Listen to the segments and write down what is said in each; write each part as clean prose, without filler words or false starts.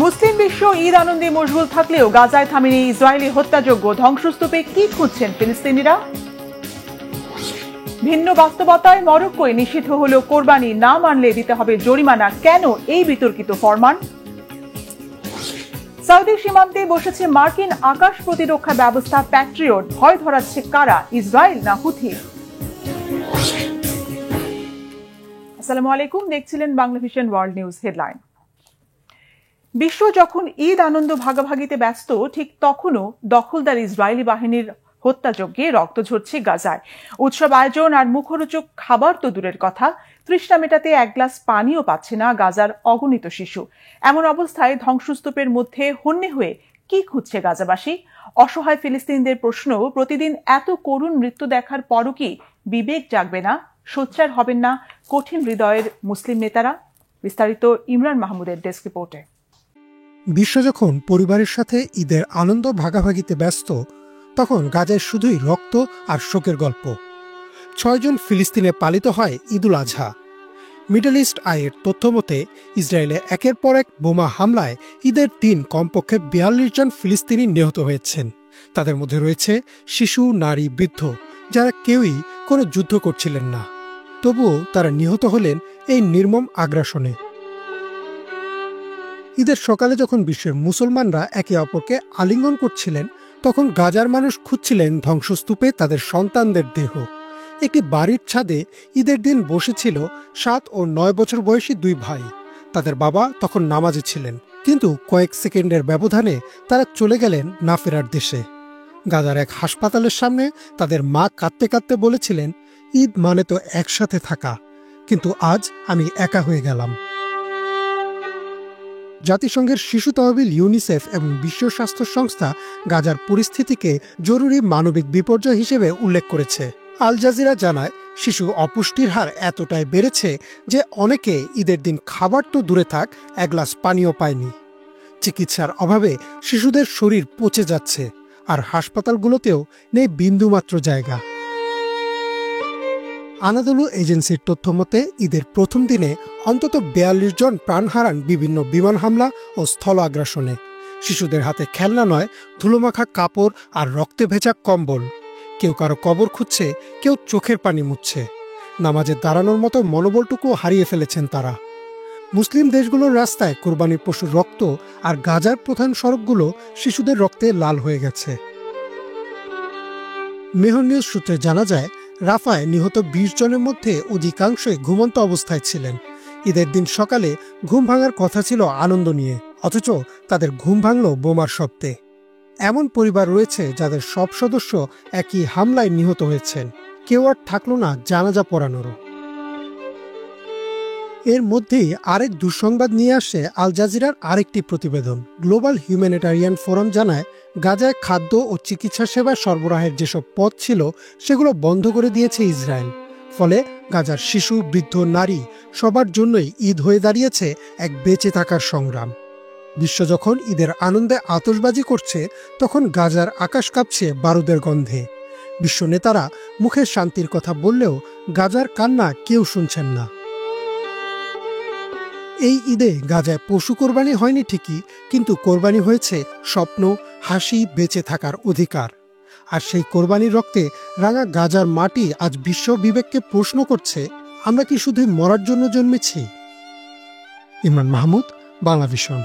মুসলিম বিশ্ব ঈদ আনন্দে মশগুল থাকলেও গাজায় থামেনি ইসরায়েলি হত্যাযজ্ঞ। ধ্বংসস্তূপে কি খুঁজছেন ফিলিস্তিনিরা? ভিন্ন বাস্তবতায় মরক্কোয় নিষিদ্ধ হল কোরবানি, না মানলে দিতে হবে জরিমানা। কেন এই বিতর্কিত ফরমান? সৌদি সীমান্তে বসেছে মার্কিন আকাশ প্রতিরক্ষা ব্যবস্থা প্যাট্রিয়ট। ভয় ধরাচ্ছে কারা, ইসরায়েল না হুথি? আসসালামু আলাইকুম, দেখছিলেন Bangla vision world news headline. বিশ্ব যখন ঈদ আনন্দ ভাগাভাগিতে ব্যস্ত, ঠিক তখনও দখলদার ইসরায়েলি বাহিনীর হত্যাযজ্ঞে রক্ত ঝরছে গাজায়। উৎসব আয়োজন আর মুখরোচক খাবার তো দূরের কথা, তৃষ্ণা মেটাতে এক গ্লাস পানিও পাচ্ছে না গাজার অগণিত শিশু। এমন অবস্থায় ধ্বংসস্তূপের মধ্যে হন্যে হয়ে কি খুঁজছে গাজাবাসী? অসহায় ফিলিস্তিনিদের প্রশ্ন, প্রতিদিন এত করুণ মৃত্যু দেখার পরও কি বিবেক জাগবে না? সোচ্চার হবেন না কঠিন হৃদয়ের মুসলিম নেতারা? বিস্তারিত ইমরান মাহমুদের ডেস্ক রিপোর্টে। বিশ্ব যখন পরিবারের সাথে ঈদের আনন্দ ভাগাভাগিতে ব্যস্ত, তখন গাজায় শুধুই রক্ত আর শোকের গল্প। 6 জন ফিলিস্তিনে পালিত হয় ঈদুল আজহা। মিডল ইস্ট আইয়ের তথ্য মতে ইসরায়েলে একের পর এক বোমা হামলায় ঈদের দিন কমপক্ষে 42 জন ফিলিস্তিনি নিহত হয়েছেন। তাদের মধ্যে রয়েছে শিশু, নারী, বৃদ্ধ, যারা কেউই কোনো যুদ্ধ করছিলেন না। তবুও তারা নিহত হলেন এই নির্মম আগ্রাসনে। ঈদের সকালে যখন বিশ্বের মুসলমানরা একে অপরকে আলিঙ্গন করছিলেন, তখন গাজার মানুষ খুঁজছিলেন ধ্বংসস্তূপে তাদের সন্তানদের দেহ। একটি বাড়ির ছাদে ঈদের দিন বসেছিল 7 ও 9 বছর বয়সী 2 ভাই। তাদের বাবা তখন নামাজে ছিলেন, কিন্তু কয়েক সেকেন্ডের ব্যবধানে তারা চলে গেলেন না ফেরার দেশে। গাজার এক হাসপাতালের সামনে তাদের মা কাঁদতে কাঁদতে বলেছিলেন, ঈদ মানে তো একসাথে থাকা, কিন্তু আজ আমি একা হয়ে গেলাম। জাতিসংঘের শিশু তহবিল ইউনিসেফ এবং বিশ্ব স্বাস্থ্য সংস্থা গাজার পরিস্থিতিকে জরুরি মানবিক বিপর্যয় হিসেবে উল্লেখ করেছে। আল জাজিরা জানায়, শিশু অপুষ্টির হার এতটাই বেড়েছে যে অনেকে ঈদের দিন খাবার তো দূরে থাক, এক গ্লাস পানিও পায়নি। চিকিৎসার অভাবে শিশুদের শরীর পচে যাচ্ছে, আর হাসপাতালগুলোতেও নেই বিন্দুমাত্র জায়গা। আনাদোলু এজেন্সির তথ্য মতে ঈদের প্রথম দিনে অন্তত 42 জন প্রাণ হারান বিভিন্ন বিমান হামলা ও স্থল আগ্রাসনে। শিশুদের হাতে খেলনা নয়, ধুলোমাখা কাপড় আর রক্তে ভেজা কম্বল। কেউ কারো কবর খুঁজছে, কেউ চোখের পানি মুছছে। নামাজে দাঁড়ানোর মতো মনোবলটুকু হারিয়ে ফেলেছেন তারা। মুসলিম দেশগুলোর রাস্তায় কোরবানির পশুর রক্ত, আর গাজার প্রধান সড়কগুলো শিশুদের রক্তে লাল হয়ে গেছে। মেহর নিউজ সূত্রে জানা যায়, রাফায় নিহত 20 জনের মধ্যে অধিকাংশই ঘুমন্ত অবস্থায় ছিলেন। ঈদের দিন সকালে ঘুম ভাঙার কথা ছিল আনন্দ নিয়ে, অথচ তাদের ঘুম ভাঙল বোমার শব্দে। এমন পরিবার রয়েছে যাদের সব সদস্য একই হামলায় নিহত হয়েছেন। কেউ আর থাকল না জানাজা পড়ানোরও। এর মধ্যেই আরেক দুঃসংবাদ নিয়ে আসে আল জাজিরার আরেকটি প্রতিবেদন। গ্লোবাল হিউম্যানিটারিয়ান ফোরাম জানায়, গাজায় খাদ্য ও চিকিৎসা সেবা সরবরাহের যেসব পথ ছিল সেগুলো বন্ধ করে দিয়েছে ইসরায়েল। ফলে গাজার শিশু, বৃদ্ধ, নারী সবার জন্যই ঈদ হয়ে দাঁড়িয়েছে এক বেঁচে থাকার সংগ্রাম। বিশ্ব যখন ঈদের আনন্দে আতশবাজি করছে, তখন গাজার আকাশ কাঁপছে বারুদের গন্ধে। বিশ্ব নেতারা মুখে শান্তির কথা বললেও গাজার কান্না কেউ শুনছেন না। এই ঈদে গাজায় পশু কোরবানি হয়নি ঠিকই, কিন্তু কোরবানি হয়েছে স্বপ্ন, হাসি, বেঁচে থাকার অধিকার। আর সেই কোরবানির রক্তে রাঙা গাজার মাটি আজ বিশ্ব বিবেককে প্রশ্ন করছে, আমরা কি শুধুই মরার জন্য জন্মেছি? ইমরান মাহমুদ, বাংলা ভিশন।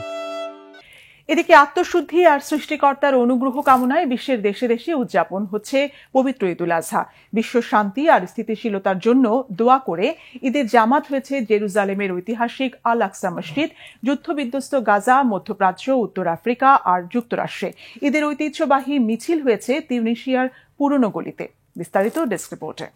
এদিকে আত্মশুদ্ধি আর সৃষ্টিকর্তার অনুগ্রহ কামনায় বিশ্বের দেশে দেশে উদযাপন হচ্ছে পবিত্র ঈদুল আজহা। বিশ্ব শান্তি আর স্থিতিশীলতার জন্য দোয়া করে ঈদের জামাত হয়েছে জেরুজালেমের ঐতিহাসিক আল আকসা মসজিদ, যুদ্ধবিধ্বস্ত গাজা, মধ্যপ্রাচ্য, উত্তর আফ্রিকা আর যুক্তরাষ্ট্রে। ঈদের ঐতিহ্যবাহী মিছিল হয়েছে তিউনিসিয়ার পুরনো গলিতে। বিস্তারিত ডেস্ক রিপোর্টে।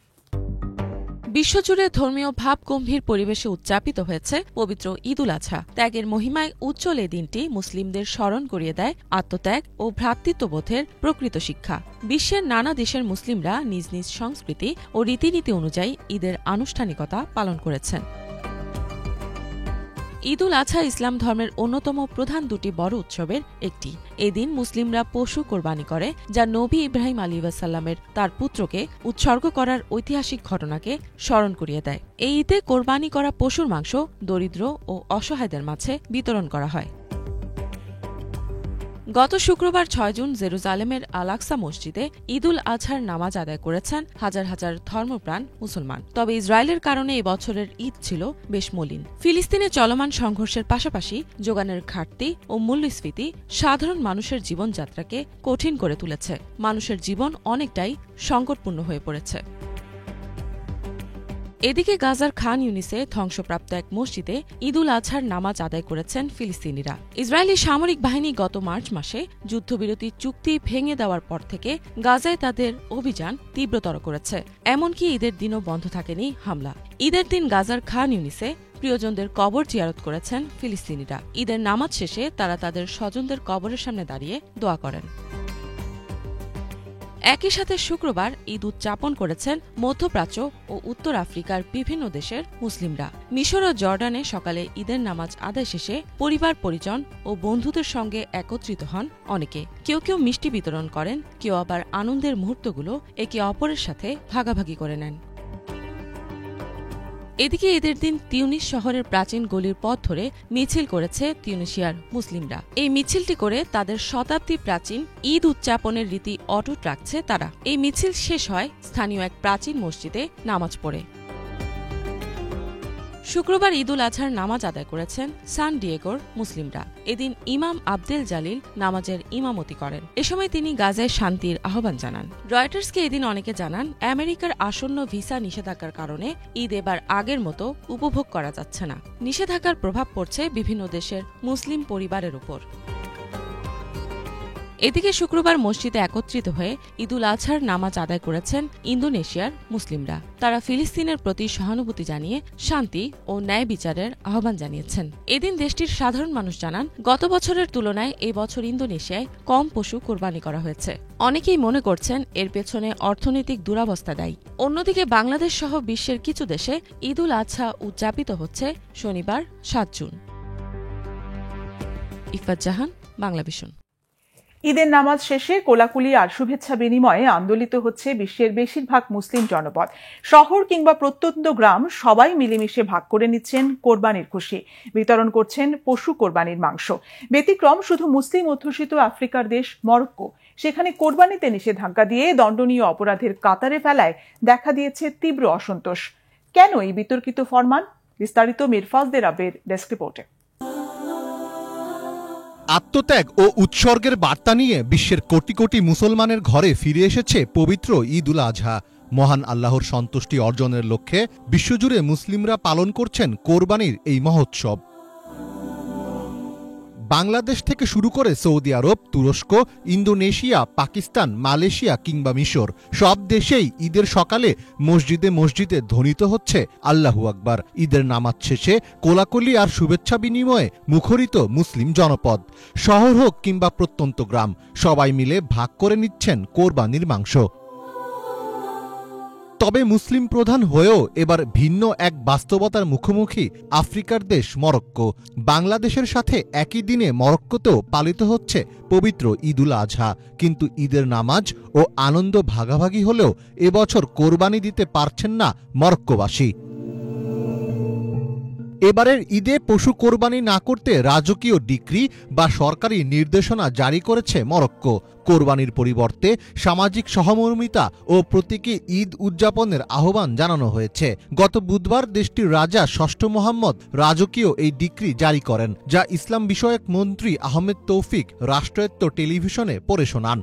বিশ্বজুড়ে ধর্মীয় ভাব গম্ভীর পরিবেশে উদযাপিত হয়েছে পবিত্র ঈদুল আজহা। ত্যাগের মহিমায় উজ্জ্বল এই দিনটি মুসলিমদের স্মরণ করিয়ে দেয় আত্মত্যাগ ও ভ্রাতৃত্ববোধের প্রকৃত শিক্ষা। বিশ্বের নানা দেশের মুসলিমরা নিজ নিজ সংস্কৃতি ও রীতিনীতি অনুযায়ী ঈদের আনুষ্ঠানিকতা পালন করেছেন। ঈদুল আজহা ইসলাম ধর্মের অন্যতম প্রধান দুটি বড় উৎসবের একটি। এদিন মুসলিমরা পশু কোরবানি করে, যা নবী ইব্রাহিম আলাইহিসসালামের তার পুত্রকে উৎসর্গ করার ঐতিহাসিক ঘটনাকে স্মরণ করিয়ে দেয়। এই ঈদে কোরবানি করা পশুর মাংস দরিদ্র ও অসহায়দের মাঝে বিতরণ করা হয়। গত শুক্রবার 6 জুন জেরুজালেমের আল আকসা মসজিদে ঈদুল আজহার নামাজ আদায় করেছেন হাজার হাজার ধর্মপ্রাণ মুসলমান। তবে ইসরায়েলের কারণে এবছরের ঈদ ছিল বেশ মলিন। ফিলিস্তিনে চলমান সংঘর্ষের পাশাপাশি যোগানের ঘাটতি ও মূল্যস্ফীতি সাধারণ মানুষের জীবনযাত্রাকে কঠিন করে তুলেছে। মানুষের জীবন অনেকটাই সংকটপূর্ণ হয়ে পড়েছে। এদিকে গাজার খান ইউনিসে ধ্বংসপ্রাপ্ত এক মসজিদে ঈদুল আজহার নামাজ আদায় করেছেন ফিলিস্তিনিরা। ইসরায়েলি সামরিক বাহিনী গত মার্চ মাসে যুদ্ধবিরতি চুক্তি ভেঙে দেওয়ার পর থেকে গাজায় তাদের অভিযান তীব্রতর করেছে। এমনকি ঈদের দিনও বন্ধ থাকেনি হামলা। ঈদের দিন গাজার খান ইউনিসে প্রিয়জনদের কবর জিয়ারত করেছেন ফিলিস্তিনিরা। ঈদের নামাজ শেষে তারা তাদের স্বজনদের কবরের সামনে দাঁড়িয়ে দোয়া করেন। একই সাথে শুক্রবার ঈদ উদযাপন করেছেন মধ্যপ্রাচ্য ও উত্তর আফ্রিকার বিভিন্ন দেশের মুসলিমরা। মিশর ও জর্ডানে সকালে ঈদের নামাজ আদায় শেষে পরিবার পরিজন ও বন্ধুদের সঙ্গে একত্রিত হন অনেকে। কেউ কেউ মিষ্টি বিতরণ করেন, কেউ আবার আনন্দের মুহূর্তগুলো একে অপরের সাথে ভাগাভাগি করে নেন। এদিকে ঈদের দিন তিউনিস শহরের প্রাচীন গলির পথ ধরে মিছিল করেছে তিউনিসিয়ার মুসলিমরা। এই মিছিলটি করে তাদের শতাব্দী প্রাচীন ঈদ উদযাপনের রীতি অটুট রাখছে তারা। এই মিছিল শেষ হয় স্থানীয় এক প্রাচীন মসজিদে নামাজ পড়ে। শুক্রবার ঈদুল আজহার নামাজ আদায় করেছেন সান ডিয়েগোর মুসলিমরা। এদিন ইমাম আবদেল জালিল নামাজের ইমামতি করেন। এ সময় তিনি গাজায় শান্তির আহ্বান জানান। রয়টার্সকে এদিন অনেকে জানান, আমেরিকার আসন্ন ভিসা নিষেধাজ্ঞার কারণে ঈদ এবার আগের মতো উপভোগ করা যাচ্ছে না। নিষেধাজ্ঞার প্রভাব পড়ছে বিভিন্ন দেশের মুসলিম পরিবারের উপর। এদিকে শুক্রবার মসজিদে একত্রিত হয়ে ঈদুল আজহার নামাজ আদায় করেছেন ইন্দোনেশিয়ার মুসলিমরা। তারা ফিলিস্তিনের প্রতি সহানুভূতি জানিয়ে শান্তি ও ন্যায় বিচারের আহ্বান জানিয়েছেন। এদিন দেশটির সাধারণ মানুষ জানান, গত বছরের তুলনায় এই বছর ইন্দোনেশিয়ায় কম পশু কোরবানি করা হয়েছে। অনেকেই মনে করছেন এর পেছনে অর্থনৈতিক দুরবস্থা দায়ী। অন্যদিকে বাংলাদেশ সহ বিশ্বের কিছু দেশে ঈদুল আজহা উদযাপিত হচ্ছে শনিবার 7 জুন। ইফাত জাহান, বাংলাভিশন। ঈদের নামাজ শেষে কোলাকুলি আর শুভেচ্ছা বিনিময়ে আন্দোলিত হচ্ছে বিশ্বের বেশিরভাগ মুসলিম জনপদ। শহর কিংবা প্রত্যন্ত গ্রাম সবাই মিলেমিশে ভাগ করে নিচ্ছেন কোরবানির খুশি, বিতরণ করছেন পশু কোরবানির মাংস। ব্যতিক্রম শুধু মুসলিম অধ্যুষিত আফ্রিকার দেশ মরক্কো। সেখানে কোরবানিতে নিষেধাজ্ঞা দিয়ে দণ্ডনীয় অপরাধের কাতারে ফেলায় দেখা দিয়েছে তীব্র অসন্তোষ। কেন এই বিতর্কিত ফরমান? বিস্তারিত মিরফাজদের আবের ডেস্ক রিপোর্টে। আত্মত্যাগ ও উৎসর্গের বার্তা নিয়ে বিশ্বের কোটি কোটি মুসলমানের ঘরে ফিরে এসেছে পবিত্র ঈদুল আজহা। মহান আল্লাহর সন্তুষ্টি অর্জনের লক্ষ্যে বিশ্বজুড়ে মুসলিমরা পালন করছেন কোরবানির এই মহোৎসব। বাংলাদেশ থেকে শুরু করে সৌদি আরব, তুরস্ক, ইন্দোনেশিয়া, পাকিস্তান, মালয়েশিয়া কিংবা মিশর সব দেশেই ঈদের সকালে মসজিদে মসজিদে ধ্বনিত হচ্ছে আল্লাহু আকবার। ঈদের নামাজ শেষে কোলাকুলি আর শুভেচ্ছা বিনিময়ে মুখরিত মুসলিম জনপদ। শহর হোক কিংবা প্রত্যন্ত গ্রাম, সবাই মিলে ভাগ করে নিচ্ছেন কোরবানির মাংস। তবে মুসলিম প্রধান হয়েও এবার ভিন্ন এক বাস্তবতার মুখোমুখি আফ্রিকার দেশ মরক্কো। বাংলাদেশের সাথে একই দিনে মরক্কোতেও পালিত হচ্ছে পবিত্র ঈদুল আজহা, কিন্তু ঈদের নামাজ ও আনন্দ ভাগাভাগি হলেও এবছর কোরবানি দিতে পারছেন না মরক্কোবাসী। এবারের ঈদে পশু কোরবানি না করতে রাজকীয় ডিক্রি বা সরকারি নির্দেশনা জারি করেছে মরক্কো। কোরবানির পরিবর্তে সামাজিক সহমর্মিতা ও প্রতীকী ঈদ উদযাপনের আহ্বান জানানো হয়েছে। গত বুধবার দেশটির রাজা ষষ্ঠ মোহাম্মদ রাজকীয় এই ডিক্রি জারি করেন, যা ইসলাম বিষয়ক মন্ত্রী আহমেদ তৌফিক রাষ্ট্রায়ত্ত টেলিভিশনে পড়ে শোনান।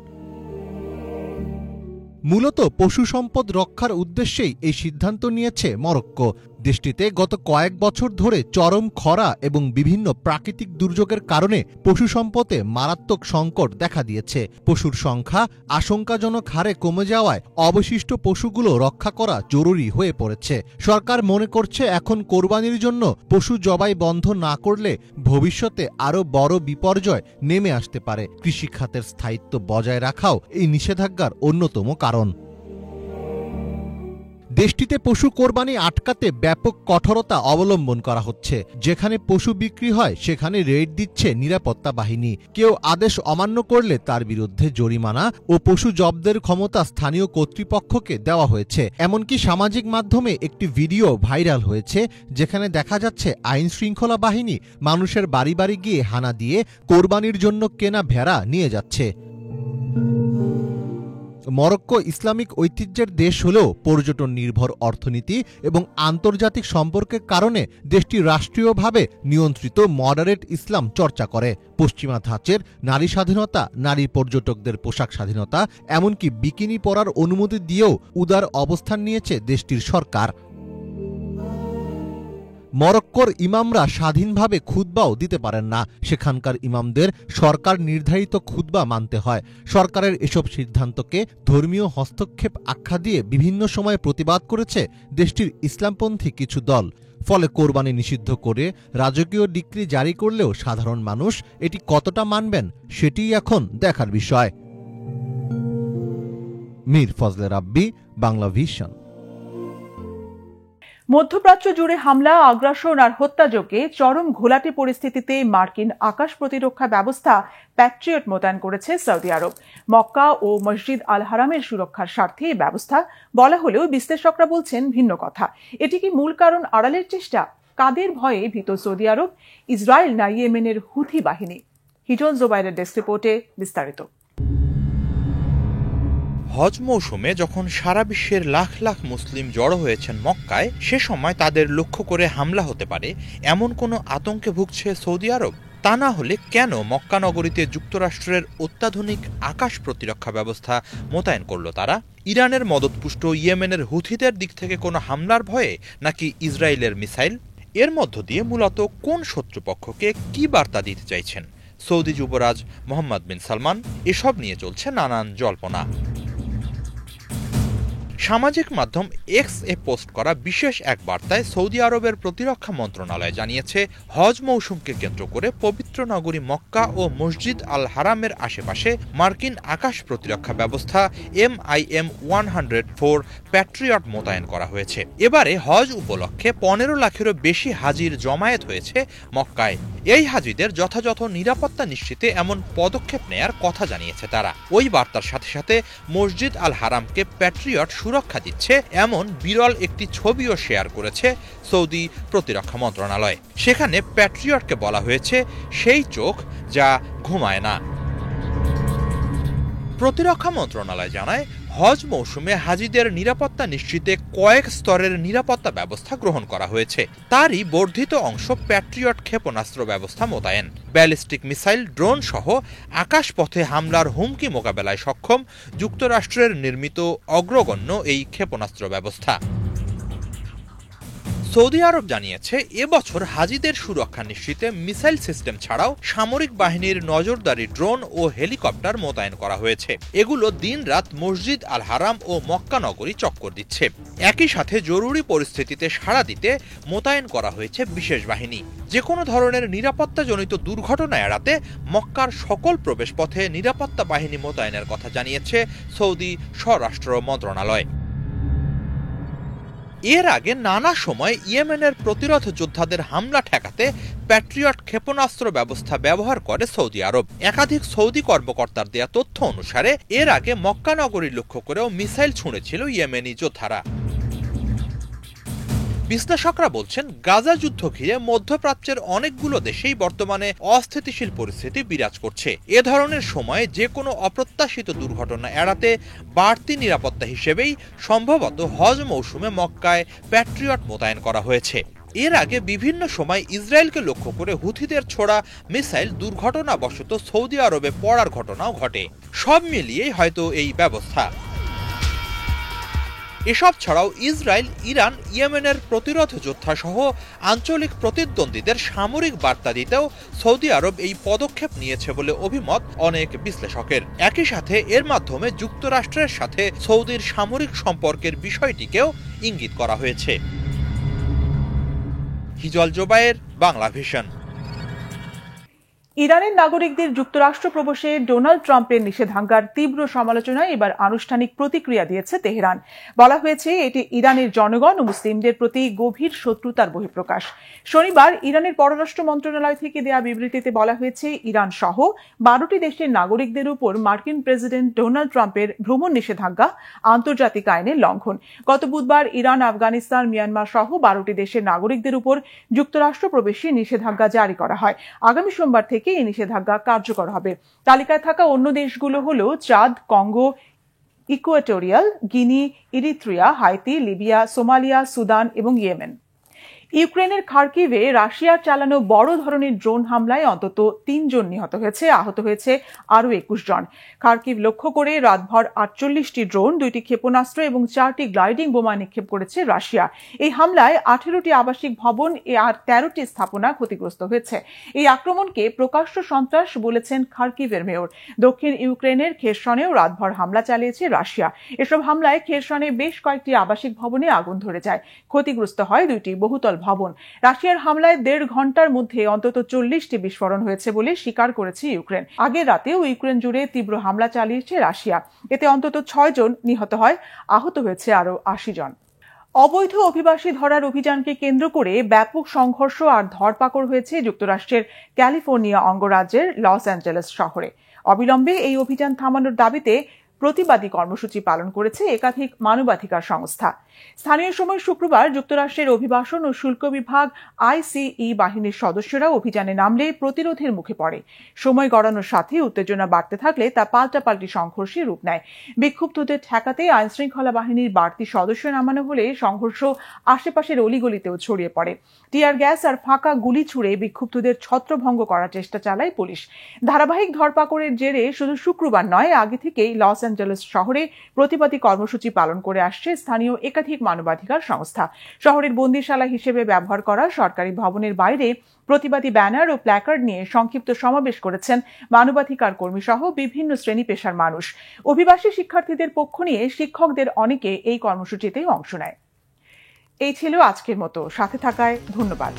মূলত পশু সম্পদ রক্ষার উদ্দেশ্যেই এই সিদ্ধান্ত নিয়েছে মরক্কো। দেশটিতে গত কয়েক বছর ধরে চরম খরা এবং বিভিন্ন প্রাকৃতিক দুর্যোগের কারণে পশু সম্পদে মারাত্মক সংকট দেখা দিয়েছে। পশুর সংখ্যা আশঙ্কাজনক হারে কমে যাওয়ায় অবশিষ্ট পশুগুলো রক্ষা করা জরুরি হয়ে পড়েছে। সরকার মনে করছে এখন কোরবানির জন্য পশু জবাই বন্ধ না করলে ভবিষ্যতে আরও বড় বিপর্যয় নেমে আসতে পারে। কৃষিখাতের স্থায়িত্ব বজায় রাখাও এই নিষেধাজ্ঞার অন্যতম কারণ। দেশটিতে পশু কোরবানি আটকাতে ব্যাপক কঠোরতা অবলম্বন করা হচ্ছে। যেখানে পশু বিক্রি হয় সেখানে রেড দিচ্ছে নিরাপত্তা বাহিনী। কেউ আদেশ অমান্য করলে তার বিরুদ্ধে জরিমানা ও পশু জব্দের ক্ষমতা স্থানীয় কর্তৃপক্ষকে দেওয়া হয়েছে। এমনকি সামাজিক মাধ্যমে একটি ভিডিও ভাইরাল হয়েছে যেখানে দেখা যাচ্ছে আইন শৃঙ্খলা বাহিনী মানুষের বাড়ি বাড়ি গিয়ে হানা দিয়ে কোরবানির জন্য কেনা ভেড়া নিয়ে যাচ্ছে। মরক্কো ইসলামিক ঐতিহ্যের দেশ হলেও পর্যটন নির্ভর অর্থনীতি এবং আন্তর্জাতিক সম্পর্কের কারণে দেশটি রাষ্ট্রীয়ভাবে নিয়ন্ত্রিত মডারেট ইসলাম চর্চা করে। পশ্চিমা ধাঁচের নারী স্বাধীনতা, নারী পর্যটকদের পোশাক স্বাধীনতা, এমনকি বিকিনি পরার অনুমতি দিয়েও উদার অবস্থান নিয়েছে দেশটির সরকার। মরক্কোর ইমামরা স্বাধীনভাবে খুতবাও দিতে পারেন না। সেখানকার ইমামদের সরকার নির্ধারিত খুতবা মানতে হয়। সরকারের এসব সিদ্ধান্তকে ধর্মীয় হস্তক্ষেপ আখ্যা দিয়ে বিভিন্ন সময়ে প্রতিবাদ করেছে দেশটির ইসলামপন্থী কিছু দল। ফলে কোরবানি নিষিদ্ধ করে রাজকীয় ডিক্রি জারি করলেও সাধারণ মানুষ এটি কতটা মানবেন সেটিই এখন দেখার বিষয়। মীর ফজলে রাব্বি, বাংলা ভিশন। মধ্যপ্রাচ্য জুড়ে হামলা, আগ্রাসন আর হত্যাযজ্ঞে চরম ঘোলাটে পরিস্থিতিতে মার্কিন আকাশ প্রতিরক্ষা ব্যবস্থা প্যাট্রিয়ট মোতায়েন করেছে সৌদি আরব। মক্কা ও মসজিদ আল হারামের সুরক্ষার স্বার্থে এই ব্যবস্থা বলা হলেও বিশ্লেষকরা বলছেন ভিন্ন কথা। এটি কি মূল কারণ আড়ালের চেষ্টা? কাদের ভয়ে ভীত সৌদি আরব, ইসরায়েল না ইয়েমেনের হুথি বাহিনী? হিজন জোবাইরের ডেস্ক রিপোর্টে বিস্তারিত। হজ মৌসুমে যখন সারা বিশ্বের লাখ লাখ মুসলিম জড়ো হয়েছেন মক্কায়, সে সময় তাদের লক্ষ্য করে হামলা হতে পারে এমন কোনো আতঙ্কে ভুগছে সৌদি আরব? তা না হলে কেন মক্কা নগরীতে যুক্তরাষ্ট্রের অত্যাধুনিক আকাশ প্রতিরক্ষা ব্যবস্থা মোতায়েন করল তারা? ইরানের মদতপুষ্ট ইয়েমেনের হুথিদের দিক থেকে কোনো হামলার ভয়ে, নাকি ইসরায়েলের মিসাইল? এর মধ্য দিয়ে মূলত কোন শত্রুপক্ষকে কি বার্তা দিতে চাইছেন সৌদি যুবরাজ মোহাম্মদ বিন সালমান? এসব নিয়ে চলছে নানান জল্পনা। সামাজিক মাধ্যম এক্স এ পোস্ট করা বিশেষ এক বার্তায় সৌদি আরবের প্রতিরক্ষা মন্ত্রণালয় জানিয়েছে, হজ মৌসুমকে কেন্দ্র করে পবিত্র নগরী মক্কা ও মসজিদ আল হারামের আশেপাশে মার্কিন আকাশ প্রতিরক্ষা ব্যবস্থা MIM-104 প্যাট্রিয়ট মোতায়েন করা হয়েছে। এবারে হজ উপলক্ষে 15 লাখেরও বেশি হাজির জমায়েত হয়েছে মক্কায়। এই হাজিদের যথাযথ নিরাপত্তা নিশ্চিতে এমন পদক্ষেপ নেয়ার কথা জানিয়েছে তারা। ওই বার্তার সাথে সাথে মসজিদ আল হারামকে প্যাট্রিয়ট সুরক্ষা দিচ্ছে এমন বিরল একটি ছবিও শেয়ার করেছে সৌদি প্রতিরক্ষা মন্ত্রণালয়। সেখানে প্যাট্রিয়টকে বলা হয়েছে সেই চোখ যা ঘুমায় না। প্রতিরক্ষা মন্ত্রণালয় জানায়, হজ মৌসুমে হাজিদের নিরাপত্তা নিশ্চিতে কয়েক স্তরের নিরাপত্তা ব্যবস্থা গ্রহণ করা হয়েছে। তারই বর্ধিত অংশ প্যাট্রিয়ট ক্ষেপণাস্ত্র ব্যবস্থা মোতায়েন। ব্যালিস্টিক মিসাইল, ড্রোন সহ আকাশপথে হামলার হুমকি মোকাবেলায় সক্ষম যুক্তরাষ্ট্রের নির্মিত অগ্রগণ্য এই ক্ষেপণাস্ত্র ব্যবস্থা। সৌদি আরব জানিয়েছে, এবছর হাজিদের সুরক্ষা নিশ্চিতে মিসাইল সিস্টেম ছাড়াও সামরিক বাহিনীর নজরদারি ড্রোন ও হেলিকপ্টার মোতায়েন করা হয়েছে। এগুলো দিনরাত মসজিদ আল হারাম ও মক্কা নগরী চক্কর দিচ্ছে। একই সাথে জরুরি পরিস্থিতিতে সাড়া দিতে মোতায়েন করা হয়েছে বিশেষ বাহিনী। যে কোনো ধরনের নিরাপত্তাজনিত দুর্ঘটনা এড়াতে মক্কার সকল প্রবেশপথে নিরাপত্তা বাহিনী মোতায়েনের কথা জানিয়েছে সৌদি স্বরাষ্ট্র মন্ত্রণালয়। এর আগে নানা সময় ইয়েমেনের প্রতিরোধ যোদ্ধাদের হামলা ঠেকাতে প্যাট্রিয়ট ক্ষেপণাস্ত্র ব্যবস্থা ব্যবহার করে সৌদি আরব। একাধিক সৌদি কর্মকর্তার দেয়া তথ্য অনুসারে এর আগে মক্কা নগরী লক্ষ্য করেও মিসাইল ছুঁড়েছিল ইয়েমেনি যোদ্ধারা। বিশ্লেষকরা বলছেন, গাজা যুদ্ধ ঘিরে মধ্যপ্রাচ্যের অনেকগুলো দেশেই বর্তমানে অস্থিতিশীল পরিস্থিতি বিরাজ করছে। এ ধরনের সময়ে যে কোনো অপ্রত্যাশিত দুর্ঘটনা এড়াতে বাড়তি নিরাপত্তা হিসেবেই সম্ভবত হজ মৌসুমে মক্কায় প্যাট্রিয়ট মোতায়েন করা হয়েছে। এর আগে বিভিন্ন সময় ইসরায়েলকে লক্ষ্য করে হুথিদের ছোড়া মিসাইল দুর্ঘটনাবশত সৌদি আরবে পড়ার ঘটনাও ঘটে। সব মিলিয়েই হয়তো এই ব্যবস্থা। এসব ছাড়াও ইসরায়েল, ইরান, ইয়েমেনের প্রতিরোধ যোদ্ধা সহ আঞ্চলিক প্রতিদ্বন্দ্বীদের সামরিক বার্তা দিতেও সৌদি আরব এই পদক্ষেপ নিয়েছে বলে অভিমত অনেক বিশ্লেষকের। একই সাথে এর মাধ্যমে যুক্তরাষ্ট্রের সাথে সৌদির সামরিক সম্পর্কের বিষয়টিকেও ইঙ্গিত করা হয়েছে। হিজল জোবায়ের, বাংলা ভিশন। ইরানের নাগরিকদের যুক্তরাষ্ট্র প্রবেশে ডোনাল্ড ট্রাম্পের নিষেধাজ্ঞার তীব্র সমালোচনায় এবার আনুষ্ঠানিক প্রতিক্রিয়া দিয়েছে তেহরান। বলা হয়েছে এটি ইরানের জনগণ ও মুসলিমদের প্রতি গভীর শত্রুতার বহিঃপ্রকাশ। শনিবার ইরানের পররাষ্ট্র মন্ত্রণালয় থেকে দেয়া বিবৃতিতে বলা হয়েছে, ইরান সহ 12টি দেশের নাগরিকদের উপর মার্কিন প্রেসিডেন্ট ডোনাল্ড ট্রাম্পের ভ্রমণ নিষেধাজ্ঞা আন্তর্জাতিক আইনের লঙ্ঘন। গত বুধবার ইরান, আফগানিস্তান, মিয়ানমার সহ 12টি দেশের নাগরিকদের উপর যুক্তরাষ্ট্র প্রবেশে নিষেধাজ্ঞা জারি করা হয়। আগামী সোমবার থেকে এই নিষেধাজ্ঞা কার্যকর হবে। তালিকায় থাকা অন্য দেশগুলো হলো Chad, Congo, Equatorial Guinea, Eritrea, Haiti, Libya, Somalia, Sudan এবং ইয়েমেন। ইউক্রেনের খার্কিভে রাশিয়ার চালানো বড় ধরনের ড্রোন হামলায় অন্তত 3 জন নিহত হয়েছে, আহত হয়েছে আরও 21 জন। খার্কিভ লক্ষ্য করে রাতভর 48টি ড্রোন, 2টি ক্ষেপণাস্ত্র এবং 4টি গ্লাইডিং বোমা নিক্ষেপ করেছে রাশিয়া। এই হামলায় 18টি আবাসিক ভবন আর 13টি স্থাপনা ক্ষতিগ্রস্ত হয়েছে। এই আক্রমণকে প্রকাশ্য সন্ত্রাস বলেছেন খার্কিভের মেয়র। দক্ষিণ ইউক্রেনের খেরসনেও রাতভর হামলা চালিয়েছে রাশিয়া। এসব হামলায় খেরসনে বেশ কয়েকটি আবাসিক ভবনে আগুন ধরে যায়। ক্ষতিগ্রস্ত হয় 2টি বহুতল ভবন। রাশিয়ার হামলায় 1.5 ঘন্টার মধ্যে অন্তত 40টি বিস্ফোরণ হয়েছে বলে স্বীকার করেছে ইউক্রেন। আগের রাতেও ইউক্রেন জুড়ে তীব্র হামলা চালিয়েছে রাশিয়া। এতে অন্তত 6 জন নিহত হয়, আহত হয়েছে আরও 80 জন। অবৈধ অভিবাসী ধরার অভিযানকে কেন্দ্র করে ব্যাপক সংঘর্ষ আর ধরপাকড় হয়েছে যুক্তরাষ্ট্রের ক্যালিফোর্নিয়া অঙ্গরাজ্যের লস অ্যাঞ্জেলেস শহরে। অবিলম্বে এই অভিযান থামানোর দাবিতে প্রতিবাদী কর্মসূচি পালন করেছে একাধিক মানবাধিকার সংস্থা। স্থানীয় সময় শুক্রবার যুক্তরাষ্ট্রের অভিবাসন ও শুল্ক বিভাগ ICE বাহিনীর সদস্যরা অভিযানে নামলে প্রতিরোধের মুখে পড়ে। সময় গড়ানোর সাথে উত্তেজনা বাড়তে থাকলে তা পাল্টাপাল্টি সংঘর্ষে রূপ নেয়। বিক্ষুব্ধদের ঠেকাতে আইনশৃঙ্খলা বাহিনীর বাড়তি সদস্য নামানো হলে সংঘর্ষ আশেপাশের অলিগলিতেও ছড়িয়ে পড়ে। টিয়ার গ্যাস আর ফাঁকা গুলি ছুড়ে বিক্ষুব্ধদের ছত্রভঙ্গ করার চেষ্টা চালায় পুলিশ। ধারাবাহিক ধরপাকড়ের জেরে শুধু শুক্রবার নয়, আগে থেকেই লস অ্যাঞ্জেলেস শহরে প্রতিবাদী কর্মসূচি পালন করে আসছে স্থানীয় একাধিক মানবাধিকার সংস্থা। শহরের বন্দিশালা হিসেবে ব্যবহার করা সরকারি ভবনের বাইরে প্রতিবাদী ব্যানার ও প্ল্যাকার্ড নিয়ে সংক্ষিপ্ত সমাবেশ করেছেন মানবাধিকার কর্মী সহ বিভিন্ন শ্রেণী পেশার মানুষ। অভিবাসী শিক্ষার্থীদের পক্ষ নিয়ে শিক্ষকদের অনেকে এই কর্মসূচিতেই অংশ নেয়। এই ছিল আজকের মতো। সাথে থাকায় ধন্যবাদ।